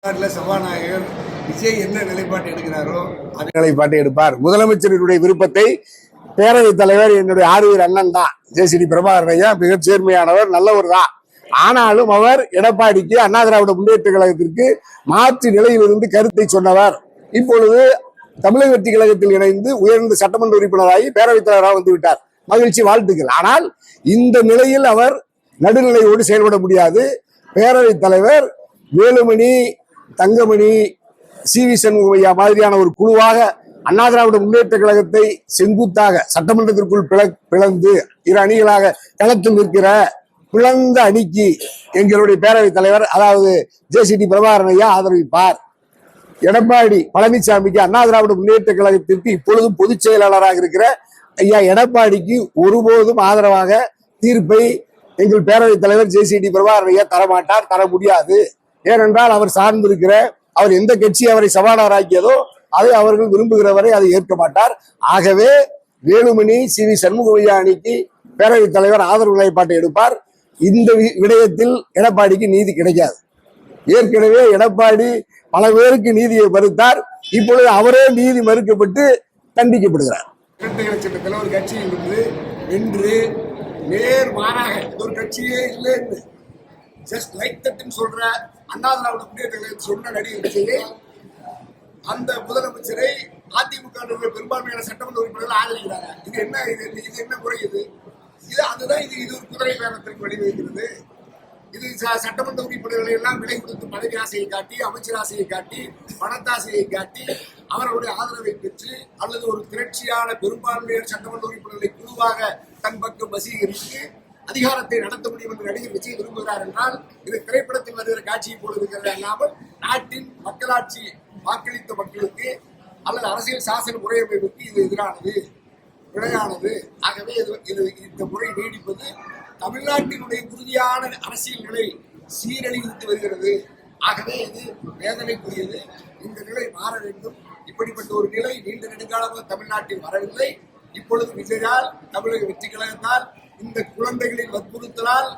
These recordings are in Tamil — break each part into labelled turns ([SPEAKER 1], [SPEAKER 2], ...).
[SPEAKER 1] சபாநாயகர் விஜய் என்ன நிலைப்பாட்டை எடுக்கிறாரோ அதே நிலைப்பாட்டை எடுப்பார். முதலமைச்சருடைய விருப்பத்தை பேரவைத் தலைவர் என்னுடைய ஆறுவீர் அண்ணன் தான், ஜேசிடி பிரபாகரன் ஐயா மிக சேர்மையானவர், நல்லவர் தான். ஆனாலும் அவர் எடப்பாடிக்கு அண்ணா திராவிட முன்னேற்ற கழகத்திற்கு மாற்று நிலையிலிருந்து கருத்தை சொன்னவர். இப்பொழுது தமிழக வெற்றி கழகத்தில் இணைந்து உயர்ந்த சட்டமன்ற உறுப்பினராகி பேரவைத் தலைவராக வந்துவிட்டார். மகிழ்ச்சி, வாழ்த்துக்கள். ஆனால் இந்த நிலையில் அவர் நடுநிலையோடு செயல்பட முடியாது. பேரவைத் தலைவர் வேலுமணி, தங்கமணி, சி.வி. சண்முகையா மாதிரியான ஒரு குழுவாக அண்ணா திராவிட முன்னேற்ற கழகத்தை செங்குத்தாக சட்டமன்றத்திற்குள் பிளந்து இரு அணிகளாக களத்தில் நிற்கிற பிளந்த அணிக்கு எங்களுடைய பேரவைத் தலைவர் அதாவது ஜேசிடி பிரபாகரன் ஐயா ஆதரவிப்பார். எடப்பாடி பழனிசாமிக்கு அண்ணா திராவிட முன்னேற்ற கழகத்திற்கு இப்பொழுதும் பொதுச் செயலாளராக இருக்கிற ஐயா எடப்பாடிக்கு ஒருபோதும் ஆதரவாக தீர்ப்பை எங்கள் பேரவைத் தலைவர் ஜேசிடி பிரபாகரன் ஐயா தரமாட்டார், தர முடியாது. ஏனென்றால் அவர் சார்ந்திருக்கிற அவர் எந்த கட்சி அவரை சபாநாயகராக்கியதோ அதை அவர்கள் விரும்புகிறவரை அதை ஏற்க மாட்டார். ஆகவே வேலுமணி, சி.வி. சண்முகையா அணிக்கு பேரவைத் தலைவர் ஆதரவு நிலைப்பாட்டை எடுப்பார். இந்த விடயத்தில் எடப்பாடிக்கு நீதி கிடைக்காது. ஏற்கனவே எடப்பாடி பல பேருக்கு நீதியை மறுத்தார். இப்பொழுது அவரே நீதி மறுக்கப்பட்டு தண்டிக்கப்படுகிறார். இரட்டை இலட்சத்தில் ஒரு கட்சியில் இருந்து வென்று நேர்மாறாக ஒரு கட்சியே இல்லை ஜஸ்ட் லைக் தட்னு சொல்ற அண்ணா திராவிட முன்னேற்ற கழகத்தை சொன்ன நடிகர் விஜயை அந்த முதலமைச்சரை அதிமுக பெரும்பான்மையான சட்டமன்ற உறுப்பினர்கள் ஆதரிக்கிறாங்க. இது என்ன முறை? அதுதான் இது ஒரு குதிரை பேரத்திற்கு வழிவகுக்கிறது. இது சட்டமன்ற உறுப்பினர்களை எல்லாம் விலை கொடுத்து பதவி ஆசையை காட்டி, அமைச்சர் ஆசையை காட்டி, பணத்தாசையை காட்டி அவர்களுடைய ஆதரவை பெற்று அல்லது ஒரு திரட்சியான பெரும்பான்மையான சட்டமன்ற உறுப்பினர்களை குழுவாக தன் பக்கம் வசீகரித்து அதிகாரத்தை நடத்த முடியும் என்று நடிகர் விஜய் விரும்புகிறார் என்றால் இது திரைப்படத்தில் வருகிற காட்சியை போல இருக்கிறது அல்லாமல் நாட்டின் மக்களாட்சி வாக்களித்த மக்களுக்கு அல்லது அரசியல் சாசன முறையமைப்புக்கு இது எதிரானது, பிழையானது. ஆகவே இந்த முறை நீடிப்பது தமிழ்நாட்டினுடைய உறுதியான அரசியல் நிலை சீரழித்து வருகிறது. ஆகவே இது வேதனைக்குரியது. இந்த நிலை மாற வேண்டும். இப்படிப்பட்ட ஒரு நிலை நீண்ட நெடுங்காலமாக தமிழ்நாட்டில் வரவில்லை. இப்பொழுது விஜயால், தமிழக வெற்றி கழகத்தால், இந்த குழந்தைகளின் வற்புறுத்தலால்,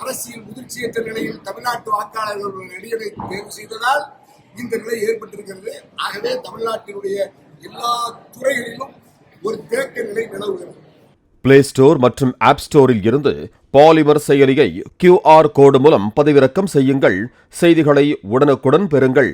[SPEAKER 1] அரசியல் முதிர்ச்சியற்ற நிலையில் தமிழ்நாட்டு வாக்காளர்கள் நடிகரை தேர்வு செய்ததால் இந்த நிலை ஏற்பட்டிருக்கிறது. ஆகவே தமிழ்நாட்டினுடைய எல்லா துறைகளிலும் ஒரு தேக்க நிலை நிலவுகிறது.
[SPEAKER 2] பிளே ஸ்டோர் மற்றும் ஆப் ஸ்டோரில் இருந்து பாலிமர் செயலியை QR கோடு மூலம் பதிவிறக்கம் செய்யுங்கள். செய்திகளை உடனுக்குடன் பெறுங்கள்.